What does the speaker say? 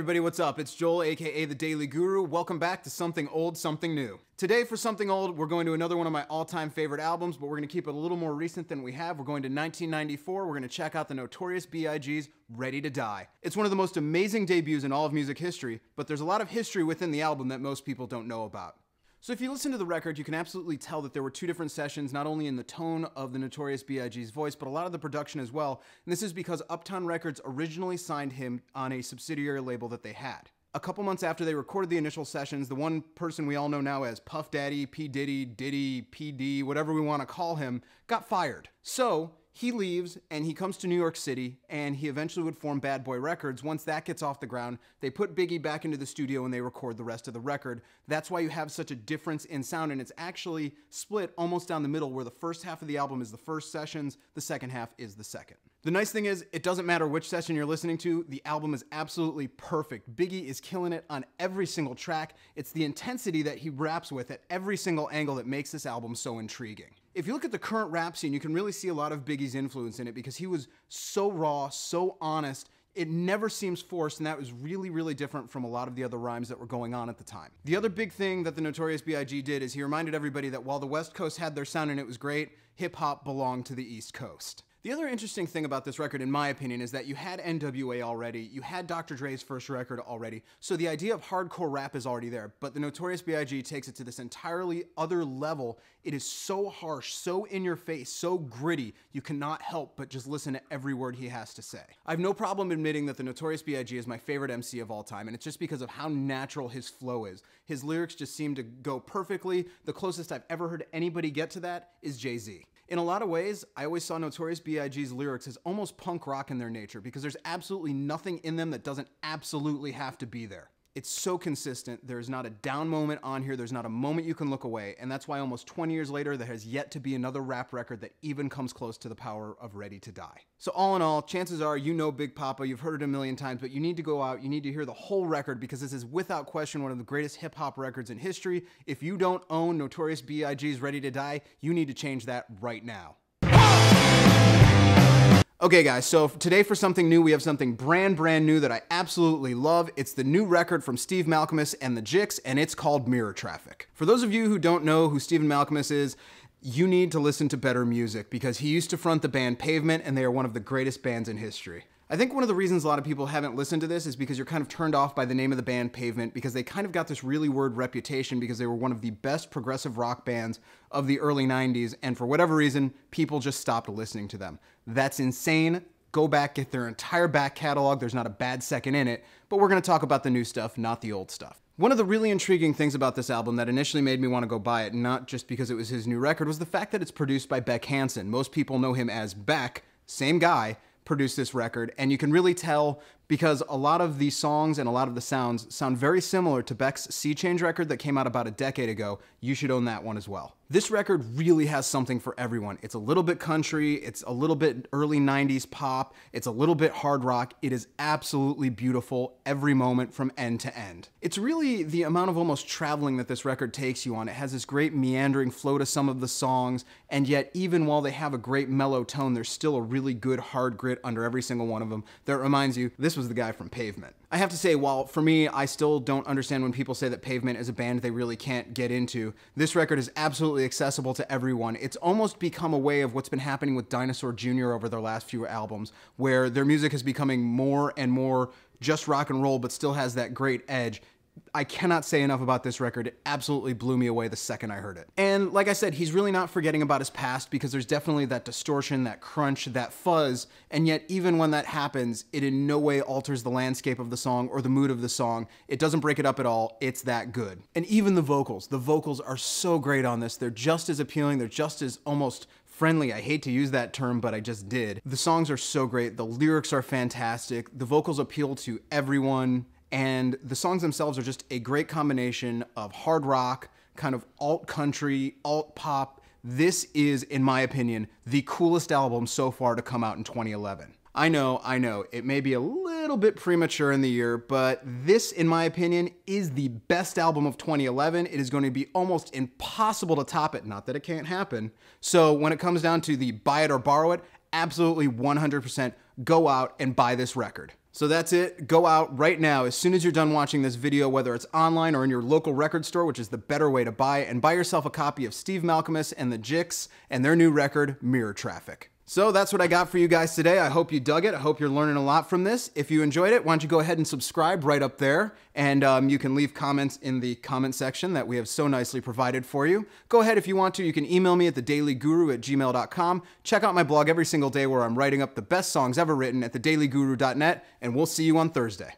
everybody, what's up? It's Joel, aka The Daily Guru. Welcome back to Something Old, Something New. Today for Something Old, we're going to another one of my all-time favorite albums, but we're going to keep it a little more recent than we have. We're going to 1994. We're going to check out the Notorious B.I.G's Ready to Die. It's one of the most amazing debuts in all of music history, but there's a lot of history within the album that most people don't know about. So if you listen to the record, you can absolutely tell that there were two different sessions, not only in the tone of the Notorious B.I.G's voice, but a lot of the production as well. And this is because Uptown Records originally signed him on a subsidiary label that they had. A couple months after they recorded the initial sessions, the one person we all know now as Puff Daddy, P. Diddy, PD, whatever we want to call him, got fired. So he leaves and he comes to New York City, and he eventually would form Bad Boy Records. Once that gets off the ground, they put Biggie back into the studio and they record the rest of the record. That's why you have such a difference in sound, and it's actually split almost down the middle, where the first half of the album is the first sessions, the second half is the second. The nice thing is, it doesn't matter which session you're listening to, the album is absolutely perfect. Biggie is killing it on every single track. It's the intensity that he raps with at every single angle that makes this album so intriguing. If you look at the current rap scene, you can really see a lot of Biggie's influence in it, because he was so raw, so honest. It never seems forced, and that was really, really different from a lot of the other rhymes that were going on at the time. The other big thing that the Notorious B.I.G. did is he reminded everybody that while the West Coast had their sound and it was great, hip-hop belonged to the East Coast. The other interesting thing about this record, in my opinion, is that you had NWA already, you had Dr. Dre's first record already, so the idea of hardcore rap is already there, but the Notorious B.I.G. takes it to this entirely other level. It is so harsh, so in your face, so gritty, you cannot help but just listen to every word he has to say. I have no problem admitting that the Notorious B.I.G. is my favorite MC of all time, and it's just because of how natural his flow is. His lyrics just seem to go perfectly. The closest I've ever heard anybody get to that is Jay-Z. In a lot of ways, I always saw Notorious B.I.G.'s lyrics as almost punk rock in their nature, because there's absolutely nothing in them that doesn't absolutely have to be there. It's so consistent. There's not a down moment on here. There's not a moment you can look away. And that's why almost 20 years later, there has yet to be another rap record that even comes close to the power of Ready to Die. So all in all, chances are you know Big Papa, you've heard it a million times, but you need to go out, you need to hear the whole record, because this is without question one of the greatest hip hop records in history. If you don't own Notorious B.I.G.'s Ready to Die, you need to change that right now. Okay guys, so today for something new, we have something brand new that I absolutely love. It's the new record from Steve Malkmus and the Jicks, and it's called Mirror Traffic. For those of you who don't know who Stephen Malkmus is, you need to listen to better music, because he used to front the band Pavement, and they are one of the greatest bands in history. I think one of the reasons a lot of people haven't listened to this is because you're kind of turned off by the name of the band Pavement, because they kind of got this really weird reputation because they were one of the best progressive rock bands of the early 90s, and for whatever reason, people just stopped listening to them. That's insane. Go back, get their entire back catalog. There's not a bad second in it, but we're going to talk about the new stuff, not the old stuff. One of the really intriguing things about this album that initially made me want to go buy it, not just because it was his new record, was the fact that it's produced by Beck Hansen. Most people know him as Beck, same guy, produced this record, and you can really tell because a lot of the songs and a lot of the sounds sound very similar to Beck's Sea Change record that came out about a decade ago. You should own that one as well. This record really has something for everyone. It's a little bit country, it's a little bit early 90s pop, it's a little bit hard rock. It is absolutely beautiful every moment from end to end. It's really the amount of almost traveling that this record takes you on. It has this great meandering flow to some of the songs, and yet even while they have a great mellow tone, there's still a really good hard grit under every single one of them that reminds you, this was the guy from Pavement. I have to say, while for me, I still don't understand when people say that Pavement is a band they really can't get into, this record is absolutely accessible to everyone. It's almost become a way of what's been happening with Dinosaur Jr. over their last few albums, where their music is becoming more and more just rock and roll, but still has that great edge. I cannot say enough about this record. It absolutely blew me away the second I heard it. And like I said, he's really not forgetting about his past, because there's definitely that distortion, that crunch, that fuzz, and yet even when that happens, it in no way alters the landscape of the song or the mood of the song. It doesn't break it up at all. It's that good. And even the vocals are so great on this. They're just as appealing. They're just as almost friendly. I hate to use that term, but I just did. The songs are so great. The lyrics are fantastic. The vocals appeal to everyone. And the songs themselves are just a great combination of hard rock, kind of alt country, alt pop. This is, in my opinion, the coolest album so far to come out in 2011. I know, it may be a little bit premature in the year, but this, in my opinion, is the best album of 2011. It is going to be almost impossible to top it, not that it can't happen. So when it comes down to the buy it or borrow it, absolutely 100% go out and buy this record. So that's it. Go out right now as soon as you're done watching this video, whether it's online or in your local record store, which is the better way to buy it, and buy yourself a copy of Steve Malkmus and the Jicks and their new record, Mirror Traffic. So that's what I got for you guys today. I hope you dug it. I hope you're learning a lot from this. If you enjoyed it, why don't you go ahead and subscribe right up there, and you can leave comments in the comment section that we have so nicely provided for you. Go ahead if you want to. You can email me at thedailyguru@gmail.com. Check out my blog every single day where I'm writing up the best songs ever written at thedailyguru.net, and we'll see you on Thursday.